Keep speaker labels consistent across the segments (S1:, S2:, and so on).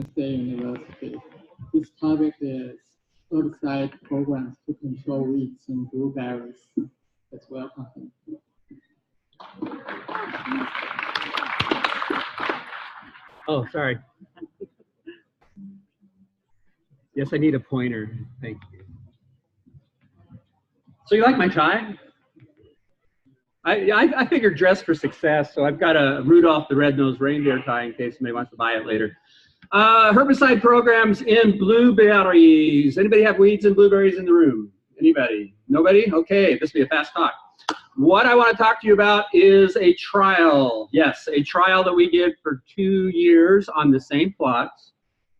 S1: State University. This topic is herbicide programs to control weeds in blueberries. Let's welcome him.
S2: Oh, sorry. Yes, I need a pointer. Thank you. So you like my tie? I figured dress for success, so I've got a Rudolph the Red-Nosed Reindeer tie in case somebody wants to buy it later. Herbicide programs in blueberries. Anybody have weeds and blueberries in the room? Anybody? Nobody? Okay, this will be a fast talk. What I want to talk to you about is a trial. Yes, a trial that we did for 2 years on the same plots,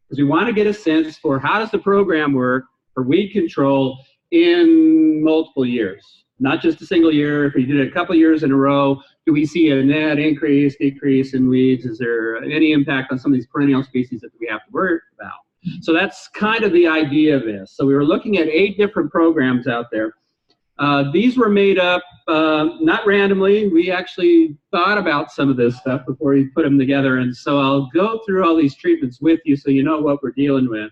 S2: because we want to get a sense for how does the program work for weed control in multiple years. Not just a single year. If we did it a couple years in a row, do we see a net increase, decrease in weeds? Is there any impact on some of these perennial species that we have to worry about? So that's kind of the idea of this. So we were looking at 8 different programs out there. These were made up not randomly. We actually thought about some of this stuff before we put them together. And so I'll go through all these treatments with you so you know what we're dealing with.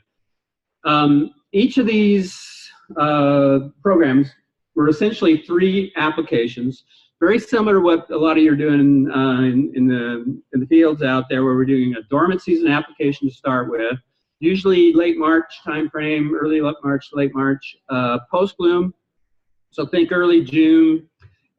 S2: Each of these programs were essentially 3 applications, very similar to what a lot of you are doing in the fields out there, where we're doing a dormant season application to start with, usually late March timeframe, early March, late March, post bloom, so think early June,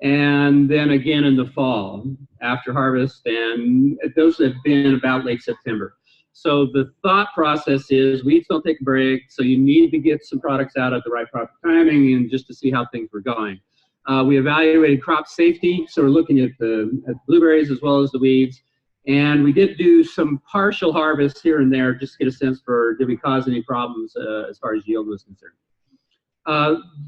S2: and then again in the fall after harvest, and those have been about late September. So the thought process is weeds don't take a break, so you need to get some products out at the right proper timing and just to see how things were going. We evaluated crop safety, so we're looking at the blueberries as well as the weeds. And we did do some partial harvests here and there just to get a sense for did we cause any problems as far as yield was concerned.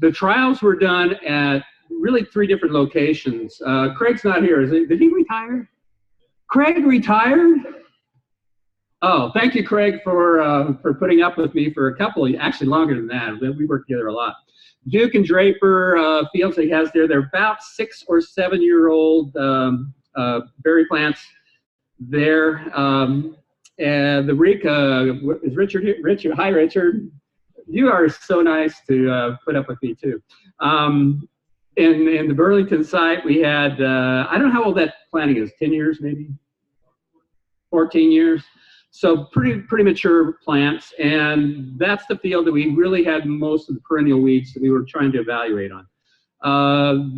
S2: The trials were done at really 3 different locations. Craig's not here. Did he retire? Craig retired? Oh, thank you, Craig, for putting up with me for a couple, actually longer than that. We worked together a lot. Duke and Draper fields that he has there, they're about 6 or 7 year old berry plants there. And the Rika, is Richard here? Richard, hi, Richard. You are so nice to put up with me, too. In the Burlington site, we had, I don't know how old that planting is, 10 years maybe? 14 years. So pretty mature plants, and that's the field that we really had most of the perennial weeds that we were trying to evaluate on.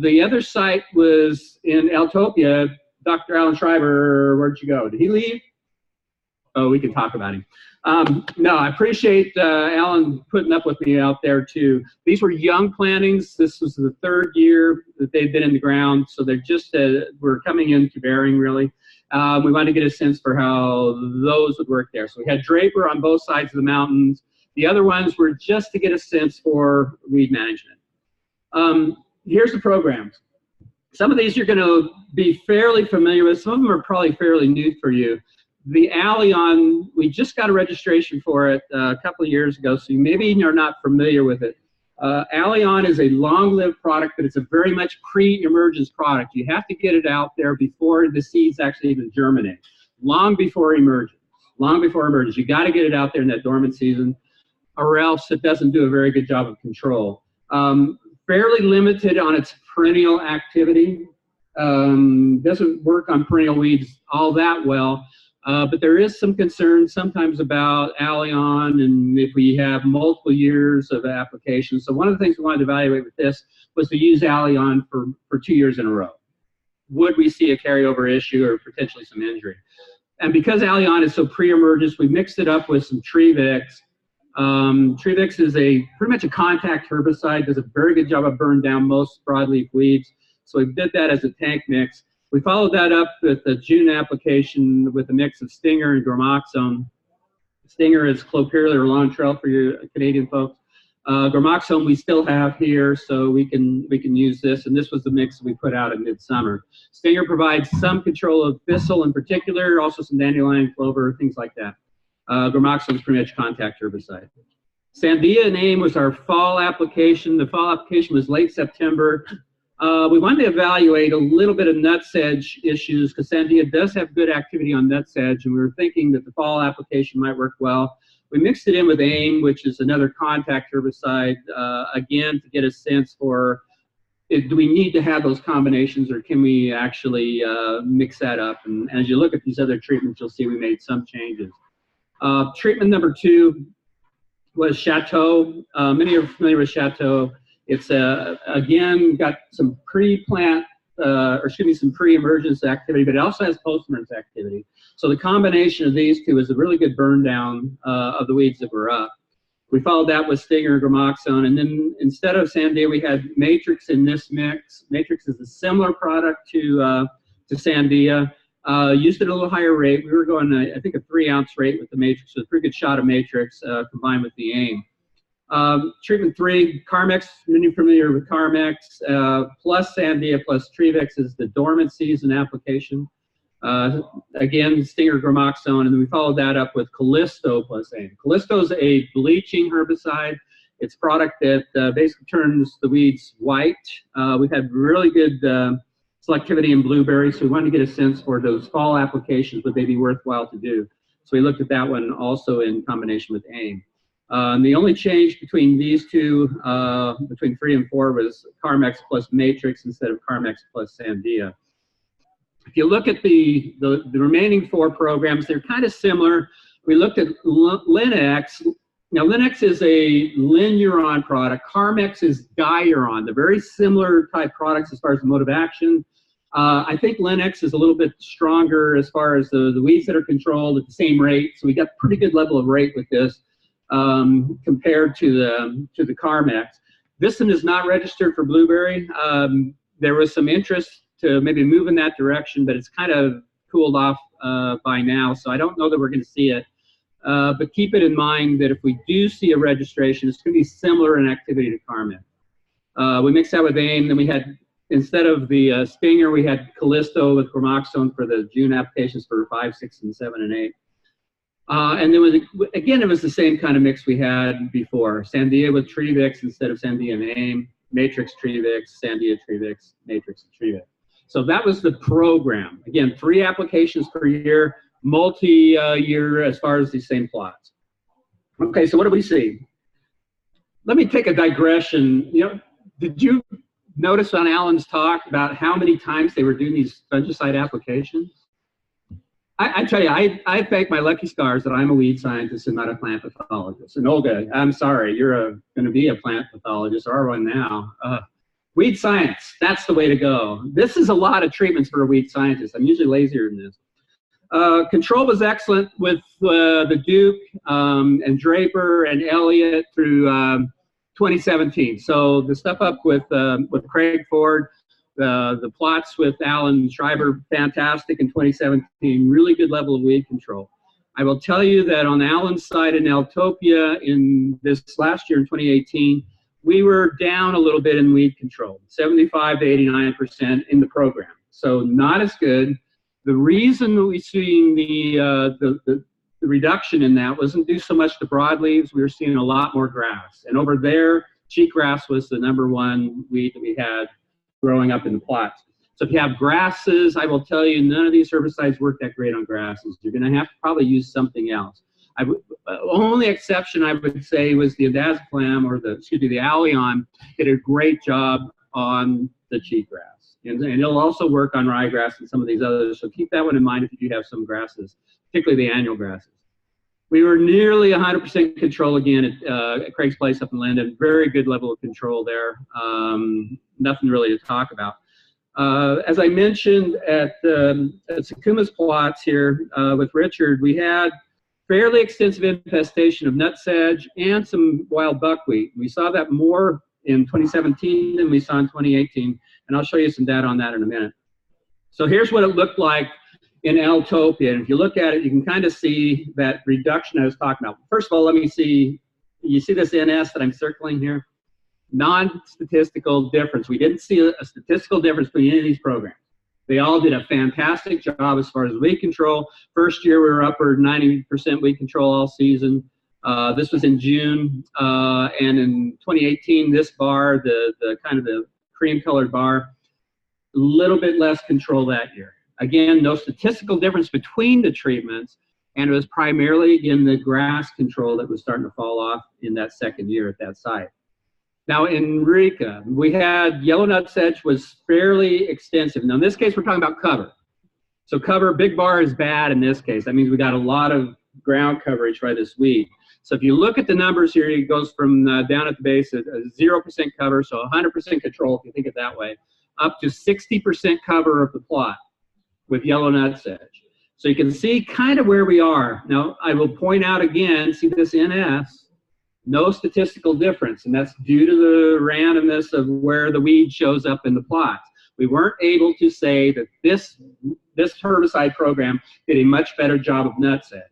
S2: The other site was in Altopia. Dr. Alan Schreiber, where'd you go? Did he leave? Oh, we can talk about him. No, I appreciate Alan putting up with me out there too. These were young plantings. This was the 3rd year that they've been in the ground, so they're just we're coming into bearing really. We wanted to get a sense for how those would work there. So we had Draper on both sides of the mountains. The other ones were just to get a sense for weed management. Here's the programs. Some of these you're going to be fairly familiar with. Some of them are probably fairly new for you. The Allion, we just got a registration for it a couple of years ago, so you maybe are not familiar with it. Allion is a long-lived product, but it's a very much pre-emergence product. You have to get it out there before the seeds actually even germinate, long before emergence. Long before emergence. You got to get it out there in that dormant season, or else it doesn't do a very good job of control. Fairly limited on its perennial activity. Doesn't work on perennial weeds all that well. But there is some concern sometimes about Allion and if we have multiple years of application. So one of the things we wanted to evaluate with this was to use Allion for 2 years in a row. Would we see a carryover issue or potentially some injury? And because Allion is so pre-emergence, we mixed it up with some Trevix. Trevix is pretty much a contact herbicide, does a very good job of burning down most broadleaf weeds. So we did that as a tank mix. We followed that up with the June application with a mix of Stinger and Gormoxone. Stinger is Clopyralid or Long Trail for your Canadian folks. Gormoxone we still have here, so we can use this, and this was the mix that we put out in midsummer. Stinger provides some control of thistle in particular, also some dandelion, clover, things like that. Gormoxone is pretty much contact herbicide. Sandia and AIM was our fall application. The fall application was late September. We wanted to evaluate a little bit of nutsedge issues because Sandia does have good activity on nutsedge, and we were thinking that the fall application might work well. We mixed it in with AIM, which is another contact herbicide, again, to get a sense for do we need to have those combinations, or can we actually mix that up? And as you look at these other treatments, you'll see we made some changes. Treatment number 2 was Chateau. Many are familiar with Chateau. It's again got some pre-plant, some pre-emergence activity, but it also has post-emergence activity. So the combination of these two is a really good burn down of the weeds that were up. We followed that with Stinger and Gramoxone, and then instead of Sandia, we had Matrix in this mix. Matrix is a similar product to Sandia. Used it at a little higher rate. We were going, I think, a 3-ounce rate with the Matrix, so a pretty good shot of Matrix combined with the AIM. Treatment 3, Carmex, many familiar with Carmex, plus Sandia plus Trevex is the dormant season application. Again, Stinger Gramoxone, and then we followed that up with Callisto plus AIM. Callisto is a bleaching herbicide. It's a product that basically turns the weeds white. We've had really good selectivity in blueberries, so we wanted to get a sense for those fall applications would they be worthwhile to do. So we looked at that one also in combination with AIM. The only change between these two, between 3 and 4, was Carmex plus Matrix instead of Carmex plus Sandia. If you look at the remaining 4 programs, they're kind of similar. We looked at Linex. Now, Linex is a linuron product. Carmex is diuron. They're very similar type products as far as the mode of action. I think Linex is a little bit stronger as far as the weeds that are controlled at the same rate. So we got pretty good level of rate with this compared to the Carmex. This one is not registered for blueberry. There was some interest to maybe move in that direction, but it's kind of cooled off by now, so I don't know that we're going to see it. But keep it in mind that if we do see a registration, it's going to be similar in activity to Carmex. We mixed that with AIM, then we had, instead of the Stinger, we had Callisto with Gramoxone for the June applications for 5, 6, and 7, and 8. And then again, it was the same kind of mix we had before. Sandia with Trevex instead of Sandia and AIM, Matrix Trevex, Sandia Trevex, Matrix Trevex. So that was the program. Again, 3 applications per year, multi-year as far as these same plots. Okay, so what do we see? Let me take a digression. Did you notice on Alan's talk about how many times they were doing these fungicide applications? I tell you, I thank my lucky stars that I'm a weed scientist and not a plant pathologist. And Olga, I'm sorry, you're going to be a plant pathologist, or one now. Weed science, that's the way to go. This is a lot of treatments for a weed scientist. I'm usually lazier than this. Control was excellent with the Duke and Draper and Elliott through 2017. So the stuff up with Craig Ford, the plots with Alan Schreiber, fantastic in 2017, really good level of weed control. I will tell you that on Alan's side in Altopia in this last year in 2018, we were down a little bit in weed control, 75 to 89% in the program. So not as good. The reason that we're seeing the reduction in that wasn't due so much to broadleaves. We were seeing a lot more grass. And over there, cheatgrass was the #1 weed that we had growing up in the plots. So if you have grasses, I will tell you, none of these herbicides work that great on grasses. You're going to have to probably use something else. Only exception I would say was the Indazaplam, or the Allion, did a great job on the cheatgrass. And it'll also work on ryegrass and some of these others. So keep that one in mind if you do have some grasses, particularly the annual grasses. We were nearly 100% control again at Craig's place up in Linden. Very good level of control there. Nothing really to talk about. As I mentioned at Sakuma's plots here with Richard, we had fairly extensive infestation of nutsedge and some wild buckwheat. We saw that more in 2017 than we saw in 2018, and I'll show you some data on that in a minute. So here's what it looked like in Altopia, and if you look at it, you can kind of see that reduction I was talking about. First of all, let me see, you see this NS that I'm circling here? Non-statistical difference. We didn't see a statistical difference between any of these programs. They all did a fantastic job as far as weed control. First year, we were upward 90% weed control all season. This was in June, and in 2018, this bar, the kind of the cream colored bar. A little bit less control that year. Again, no statistical difference between the treatments, and it was primarily, again, the grass control that was starting to fall off in that second year at that site. Now in Eureka, we had yellow nutsedge was fairly extensive. Now in this case, we're talking about cover. So cover, big bar is bad in this case. That means we got a lot of ground coverage by this weed. So if you look at the numbers here, it goes from down at the base at 0% cover, so 100% control, if you think it that way, up to 60% cover of the plot with yellow nutsedge. So you can see kind of where we are. Now, I will point out again, see this NS, no statistical difference, and that's due to the randomness of where the weed shows up in the plots. We weren't able to say that this herbicide program did a much better job of nutsedge.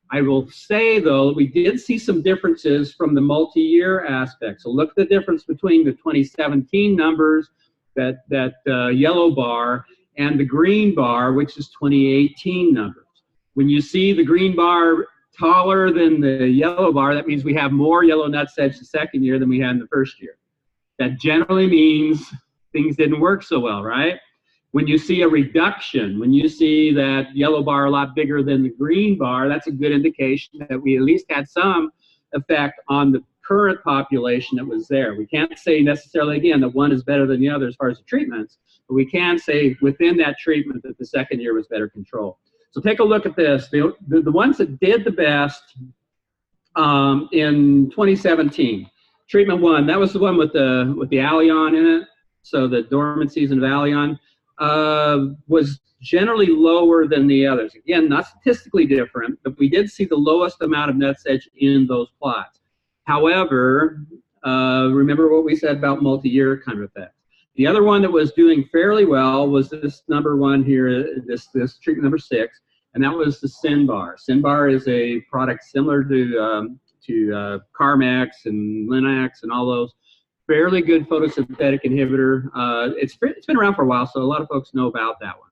S2: I will say, though, we did see some differences from the multi-year aspect. So look at the difference between the 2017 numbers, that yellow bar, and the green bar, which is 2018 numbers. When you see the green bar taller than the yellow bar, that means we have more yellow nutsedge the second year than we had in the first year. That generally means things didn't work so well, right? When you see a reduction, when you see that yellow bar a lot bigger than the green bar, that's a good indication that we at least had some effect on the current population that was there. We can't say necessarily, again, that one is better than the other as far as the treatments, but we can say within that treatment that the second year was better control. So take a look at this. The ones that did the best in 2017, treatment one, that was the one with the Allion in it. So the dormant season of Allion was generally lower than the others. Again, not statistically different, but we did see the lowest amount of nutsedge in those plots. However, remember what we said about multi-year kind of effect. The other one that was doing fairly well was this number one here, this treatment number 6, and that was the Sinbar. Sinbar is a product similar to Carmex and Linux and all those. Fairly good photosynthetic inhibitor. It's been around for a while, so a lot of folks know about that one.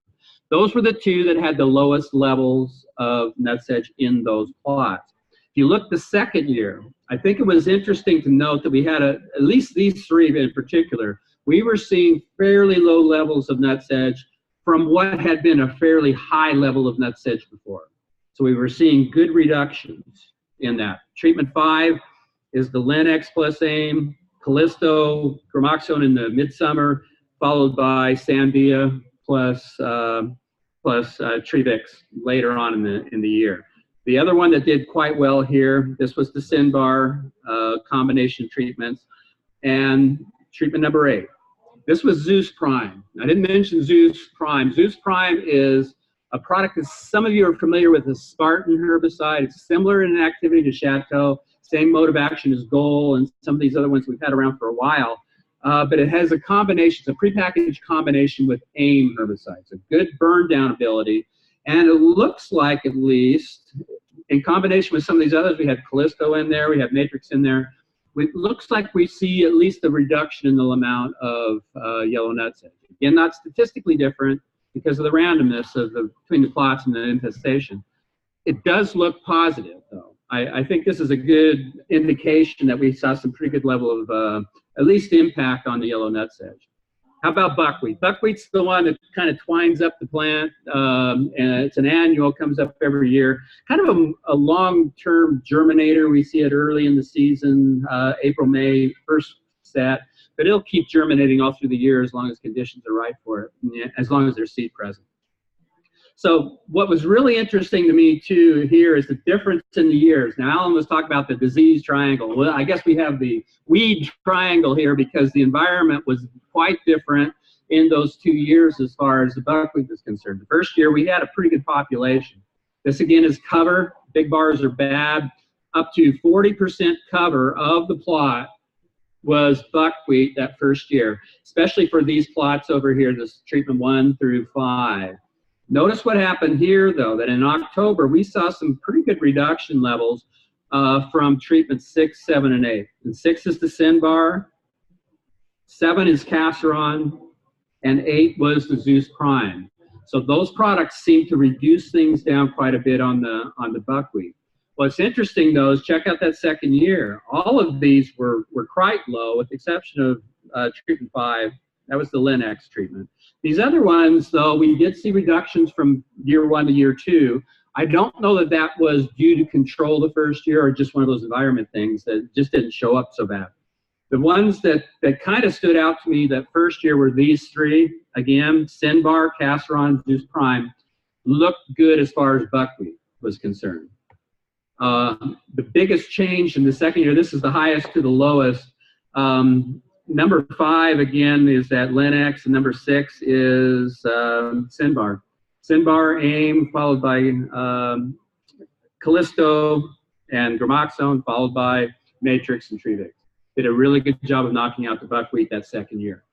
S2: Those were the two that had the lowest levels of nutsedge in those plots. If you look the second year, I think it was interesting to note that we had at least these three in particular, we were seeing fairly low levels of nutsedge from what had been a fairly high level of nutsedge before. So we were seeing good reductions in that. Treatment 5 is the Linux plus AIM, Callisto, Gramoxone in the midsummer, followed by Sandia plus Trevix later on in the year. The other one that did quite well here, this was the Sinbar combination treatments, and treatment number 8. This was Zeus Prime. I didn't mention Zeus Prime. Zeus Prime is a product that some of you are familiar with, the Spartan herbicide. It's similar in activity to Chateau, same mode of action as Goal and some of these other ones we've had around for a while. But it has a combination, it's a prepackaged combination with AIM herbicides, a good burn down ability. And it looks like, at least, in combination with some of these others, we had Callisto in there, we have Matrix in there. It looks like we see at least a reduction in the amount of yellow nutsedge. Again, not statistically different because of the randomness between the plots and the infestation. It does look positive, though. I think this is a good indication that we saw some pretty good level of at least impact on the yellow nutsedge. How about buckwheat? Buckwheat's the one that kind of twines up the plant, and it's an annual, comes up every year. Kind of a long-term germinator. We see it early in the season, April, May, first set, but it'll keep germinating all through the year as long as conditions are right for it, as long as there's seed present. So what was really interesting to me, too, here is the difference in the years. Now, Alan was talking about the disease triangle. Well, I guess we have the weed triangle here because the environment was quite different in those 2 years as far as the buckwheat is concerned. The first year, we had a pretty good population. This, again, is cover. Big bars are bad. Up to 40% cover of the plot was buckwheat that first year, especially for these plots over here, this treatment 1 through 5. Notice what happened here, though, that in October, we saw some pretty good reduction levels from treatment 6, 7, and 8. And 6 is the Sinbar, 7 is Casseron, and 8 was the Zeus Prime. So those products seem to reduce things down quite a bit on the buckwheat. What's interesting, though, is check out that second year. All of these were quite low, with the exception of treatment 5 That was the Linux treatment. These other ones, though, we did see reductions from year 1 to year 2. I don't know that that was due to control the first year or just one of those environment things that just didn't show up so bad. The ones that kind of stood out to me that first year were these 3. Again, Sinbar, Casseron, Zeus Prime looked good as far as buckwheat was concerned. The biggest change in the second year, this is the highest to the lowest. Number 5 again is that Linux, and number 6 is Sinbar. Sinbar, AIM, followed by Callisto and Gramoxone, followed by Matrix and Trevix. Did a really good job of knocking out the buckwheat that second year.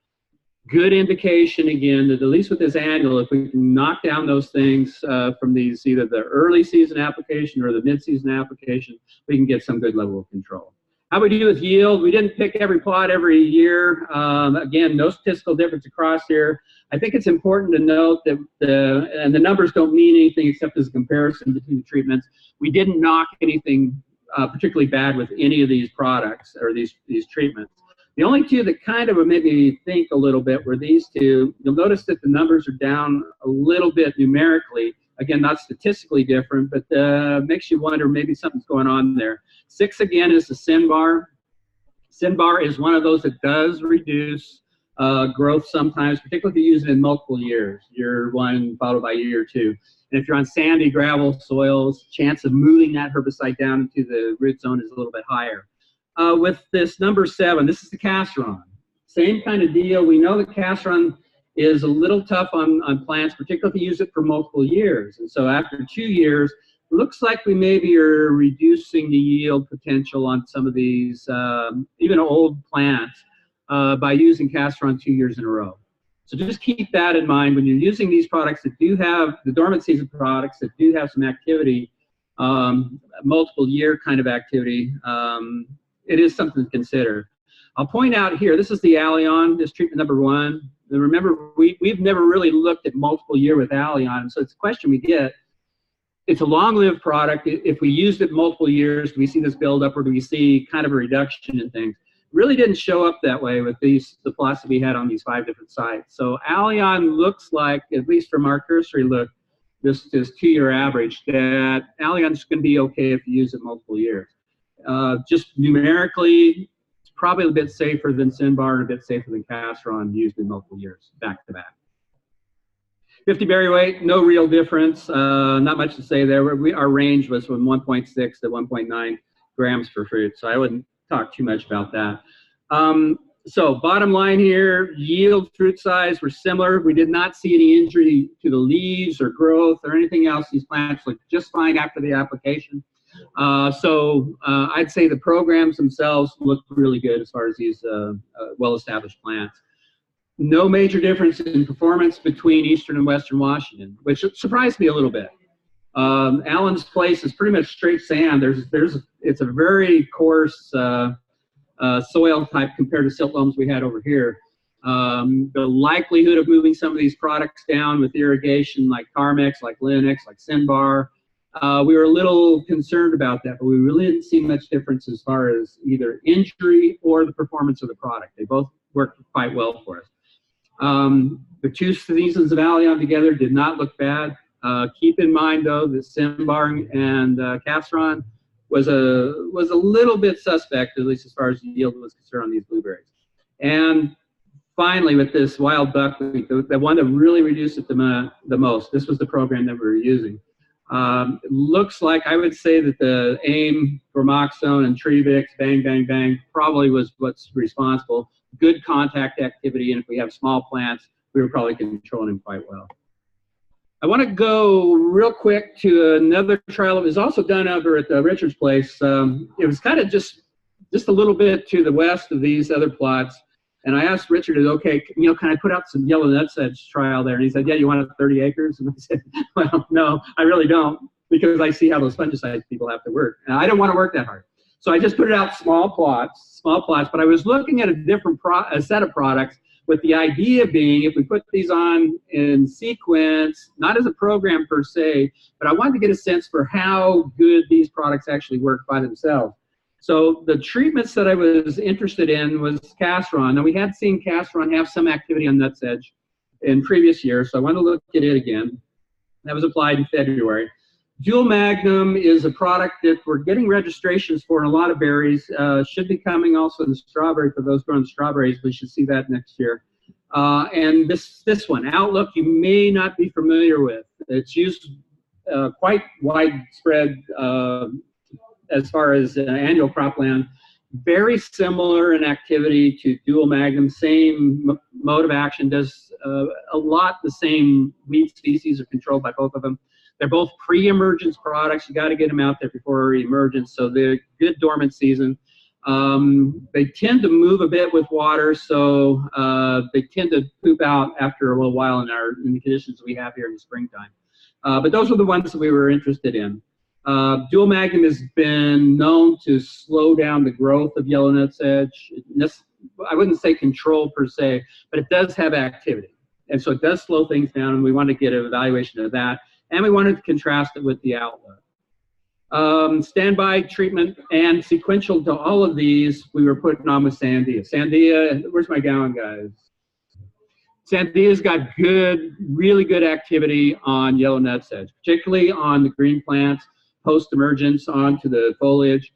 S2: Good indication again that at least with this annual, if we can knock down those things from these either the early season application or the mid-season application, we can get some good level of control. How we do with yield? We didn't pick every plot every year. Again, no statistical difference across here. I think it's important to note that the numbers don't mean anything except as a comparison between the treatments. We didn't knock anything particularly bad with any of these products or these treatments. The only 2 that kind of made me think a little bit were these 2. You'll notice that the numbers are down a little bit numerically. Again, not statistically different, but makes you wonder maybe something's going on there. 6 again is the Sinbar. Sinbar is one of those that does reduce growth sometimes, particularly if you use it in multiple years, year 1 followed by year 2. And if you're on sandy gravel soils, chance of moving that herbicide down into the root zone is a little bit higher. With this number 7, this is the Casseron. Same kind of deal. We know that Casseron is a little tough on plants, particularly if you use it for multiple years. And so after 2 years, looks like we maybe are reducing the yield potential on some of these, even old plants, by using Casseron 2 years in a row. So just keep that in mind when you're using these products that do have, the dormant season products that do have some activity, multiple year kind of activity, it is something to consider. I'll point out here, this is the Allion, this treatment number 1. And remember, we've never really looked at multiple year with Allion, so it's a question we get. It's a long-lived product. If we used it multiple years, do we see this build up or do we see kind of a reduction in things? Really didn't show up that way with the plots that we had on these 5 different sites. So Allion looks like, at least from our cursory look, this 2-year average, that Allion's going to be okay if you use it multiple years. Just numerically, it's probably a bit safer than Sinbar and a bit safer than Casseron used in multiple years, back to back. 50 berry weight, no real difference. Not much to say there. Our range was from 1.6 to 1.9 grams per fruit, so I wouldn't talk too much about that. So bottom line here, yield, fruit size were similar. We did not see any injury to the leaves or growth or anything else. These plants looked just fine after the application. I'd say the programs themselves look really good as far as these well-established plants. No major difference in performance between Eastern and Western Washington, which surprised me a little bit. Allen's Place is pretty much straight sand. It's a very coarse soil type compared to silt loams we had over here. The likelihood of moving some of these products down with irrigation like Carmex, like Linux, like Sinbar, we were a little concerned about that, but we really didn't see much difference as far as either injury or the performance of the product. They both worked quite well for us. The 2 seasons of Allion together did not look bad. Keep in mind, though, that Sinbar and Casseron was a little bit suspect, at least as far as the yield was concerned on these blueberries. And finally, with this wild buckwheat, the one that really reduced it the most, this was the program that we were using. It looks like I would say that the AIM, Gramoxone, and Trevix, bang, bang, bang, probably was what's responsible. Good contact activity, and if we have small plants, we were probably controlling them quite well. I want to go real quick to another trial that was also done over at Richard's Place. It was kind of just a little bit to the west of these other plots. And I asked Richard, okay, can I put out some yellow nutsedge trial there? And he said, yeah, you want 30 acres? And I said, well, no, I really don't, because I see how those fungicides people have to work. And I don't want to work that hard. So I just put it out small plots, but I was looking at a different set of products with the idea being if we put these on in sequence, not as a program per se, but I wanted to get a sense for how good these products actually work by themselves. So the treatments that I was interested in was Casseron. Now we had seen Casseron have some activity on nutsedge in previous years, so I wanted to look at it again. That was applied in February. Dual Magnum is a product that we're getting registrations for in a lot of berries. Should be coming also in the strawberry for those growing strawberries. We should see that next year. And this one, Outlook, you may not be familiar with. It's used quite widespread as far as annual cropland. Very similar in activity to Dual Magnum, same mode of action, does a lot the same weed species are controlled by both of them. They're both pre-emergence products. You got to get them out there before emergence, so they're good dormant season. They tend to move a bit with water, so they tend to poop out after a little while in the conditions we have here in the springtime. But those were the ones that we were interested in. Dual Magnum has been known to slow down the growth of yellow nutsedge. I wouldn't say control per se, but it does have activity. And so it does slow things down, and we want to get an evaluation of that. And we wanted to contrast it with the Outlook. Standby treatment and sequential to all of these, we were putting on with Sandia. Sandia, where's my gown, guys? Sandia's got really good activity on yellow nutsedge, particularly on the green plants, post-emergence onto the foliage,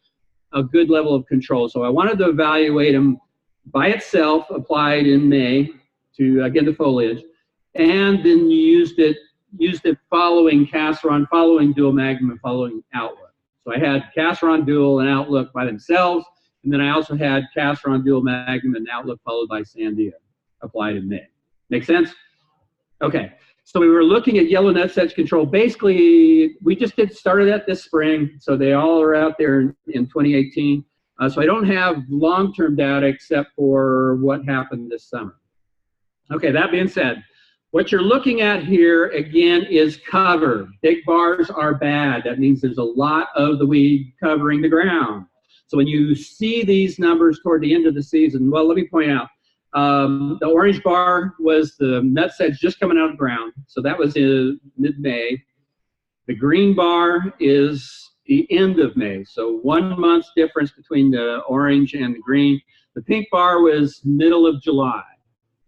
S2: a good level of control. So I wanted to evaluate them by itself, applied in May to, again, the foliage, and then used it following Casseron, following Dual Magnum, and following Outlook. So I had Casseron, Dual, and Outlook by themselves, and then I also had Casseron, Dual Magnum, and Outlook followed by Sandia, applied in May. Make sense? Okay, so we were looking at yellow nutsedge control. Basically, we just started that this spring, so they all are out there in 2018. So I don't have long-term data except for what happened this summer. Okay, that being said, what you're looking at here, again, is cover. Big bars are bad. That means there's a lot of the weed covering the ground. So when you see these numbers toward the end of the season, well, let me point out, the orange bar was the nutsedge just coming out of the ground. So that was in mid-May. The green bar is the end of May. So 1 month's difference between the orange and the green. The pink bar was middle of July.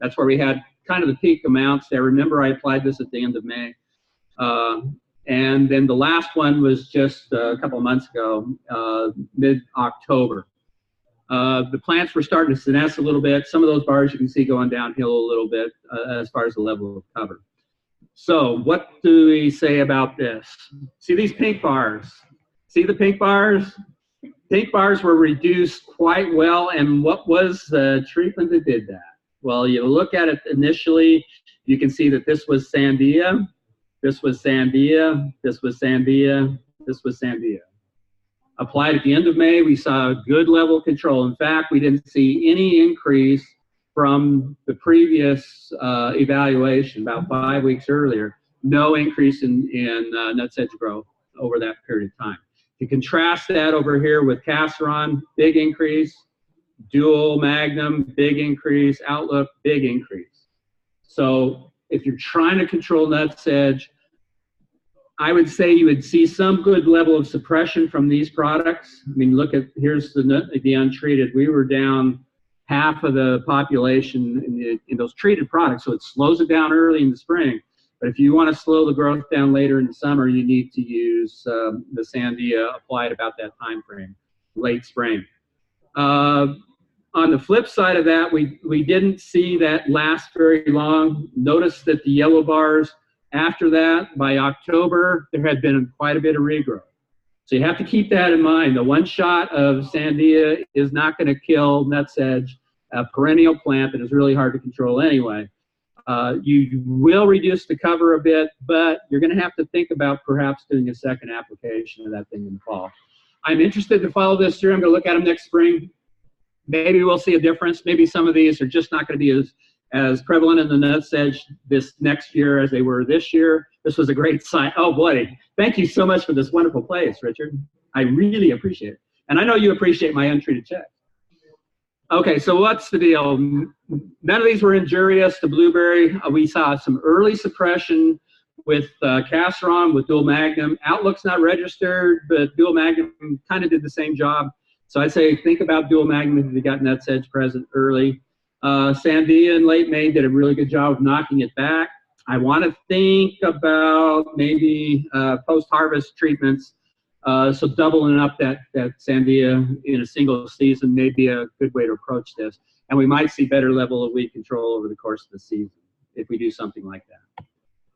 S2: That's where we had kind of the peak amounts there. Remember, I applied this at the end of May. And then the last one was just a couple of months ago, mid-October. The plants were starting to senesce a little bit. Some of those bars you can see going downhill a little bit as far as the level of cover. So what do we say about this? See these pink bars? See the pink bars? Pink bars were reduced quite well, and what was the treatment that did that? Well, you look at it initially, you can see that this was Sandia, this was Sandia, this was Sandia, this was Sandia. Applied at the end of May, we saw a good level of control. In fact, we didn't see any increase from the previous evaluation about 5 weeks earlier. No increase in nutsedge growth over that period of time. To contrast that over here with Casseron, big increase. Dual Magnum, big increase. Outlook, big increase. So if you're trying to control nutsedge, I would say you would see some good level of suppression from these products. I mean, look at, here's the untreated. We were down half of the population in those treated products, so it slows it down early in the spring. But if you want to slow the growth down later in the summer, you need to use the Sandia applied about that time frame, late spring. On the flip side of that, we didn't see that last very long. Notice that the yellow bars, after that, by October, there had been quite a bit of regrowth. So you have to keep that in mind. The one shot of Sandia is not going to kill nutsedge, a perennial plant that is really hard to control anyway. You will reduce the cover a bit, but you're going to have to think about perhaps doing a second application of that thing in the fall. I'm interested to follow this through. I'm going to look at them next spring. Maybe we'll see a difference. Maybe some of these are just not going to be as prevalent in the nutsedge this next year as they were this year. This was a great sign. Oh, boy. Thank you so much for this wonderful place, Richard. I really appreciate it. And I know you appreciate my untreated checks. Okay, so what's the deal? None of these were injurious to blueberry. We saw some early suppression with Casseron, with Dual Magnum. Outlook's not registered, but Dual Magnum kind of did the same job. So I'd say think about dual magnet if you got nut sedge present early. Sandia in late May did a really good job of knocking it back. I want to think about maybe post-harvest treatments. So doubling up that Sandia in a single season may be a good way to approach this. And we might see better level of weed control over the course of the season if we do something like that.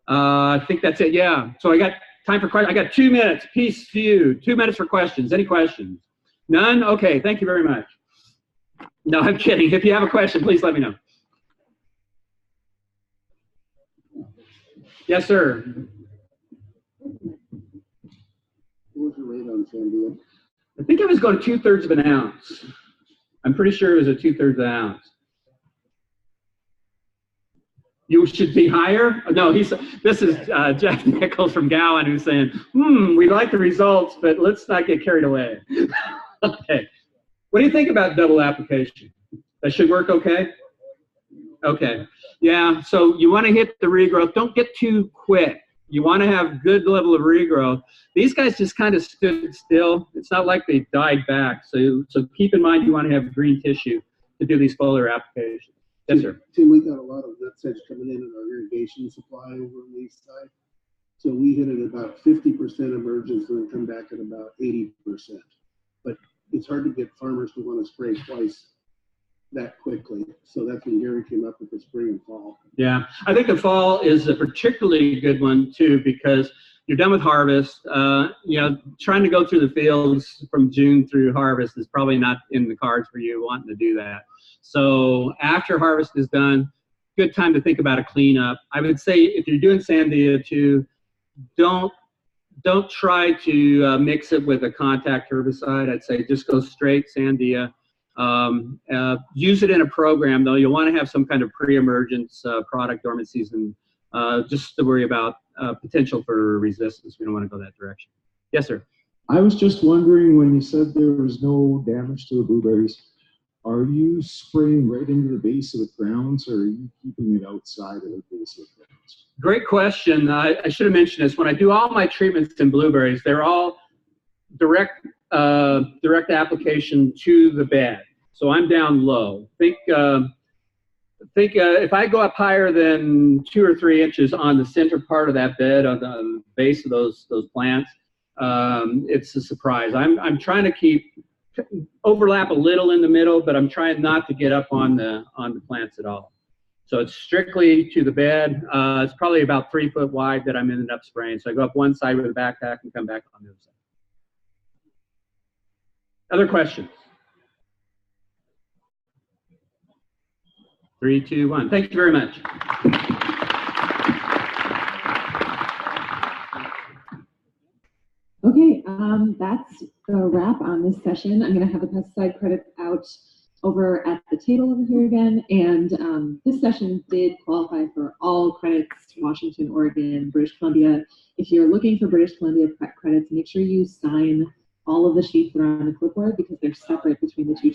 S2: I think that's it, yeah. So I got time for questions. I got 2 minutes, peace to you. 2 minutes for questions. Any questions? None? Okay, thank you very much. No, I'm kidding. If you have a question, please let me know. Yes, sir.
S3: What was your rate on Sandia?
S2: I think I was going 2/3 of an ounce. I'm pretty sure it was a 2/3 of an ounce. You should be higher? No, this is Jeff Nichols from Gowan who's saying, we like the results, but let's not get carried away. Okay. What do you think about double application? That should work okay? Okay. Yeah, so you want to hit the regrowth. Don't get too quick. You want to have good level of regrowth. These guys just kind of stood still. It's not like they died back. So keep in mind you want to have green tissue to do these foliar applications. Yes, sir.
S3: Tim, we got a lot of nut sedge coming in our irrigation supply over on the east side. So we hit it about 50% emergence and come back at about 80%. But it's hard to get farmers to want to spray twice that quickly. So that's when Gary came up with the spring and fall.
S2: Yeah, I think the fall is a particularly good one too because you're done with harvest. You know, trying to go through the fields from June through harvest is probably not in the cards for you wanting to do that. So after harvest is done, good time to think about a cleanup. I would say if you're doing Sandia too, don't try to mix it with a contact herbicide. I'd say just go straight Sandia. Use it in a program though. You'll want to have some kind of pre-emergence product dormant season just to worry about potential for resistance. We don't want to go that direction. Yes, sir.
S4: I was just wondering when you said there was no damage to the blueberries, are you spraying right into the base of the crowns or are you keeping it outside of the base of the crowns?
S2: Great question. I should have mentioned this. When I do all my treatments in blueberries, they're all direct application to the bed. So I'm down low. Think if I go up higher than 2 or 3 inches on the center part of that bed, on the base of those plants, it's a surprise. I'm trying to overlap a little in the middle, but I'm trying not to get up on the plants at all. So it's strictly to the bed. It's probably about 3 foot wide that I'm ending up spraying. So I go up one side with a backpack and come back on the other side. Other questions? 3, 2, 1. Thank you very much.
S5: Okay, that's a wrap on this session. I'm going to have the pesticide credits out over at the table over here again. And this session did qualify for all credits, Washington, Oregon, British Columbia. If you're looking for British Columbia credits, make sure you sign all of the sheets that are on the clipboard because they're separate between the two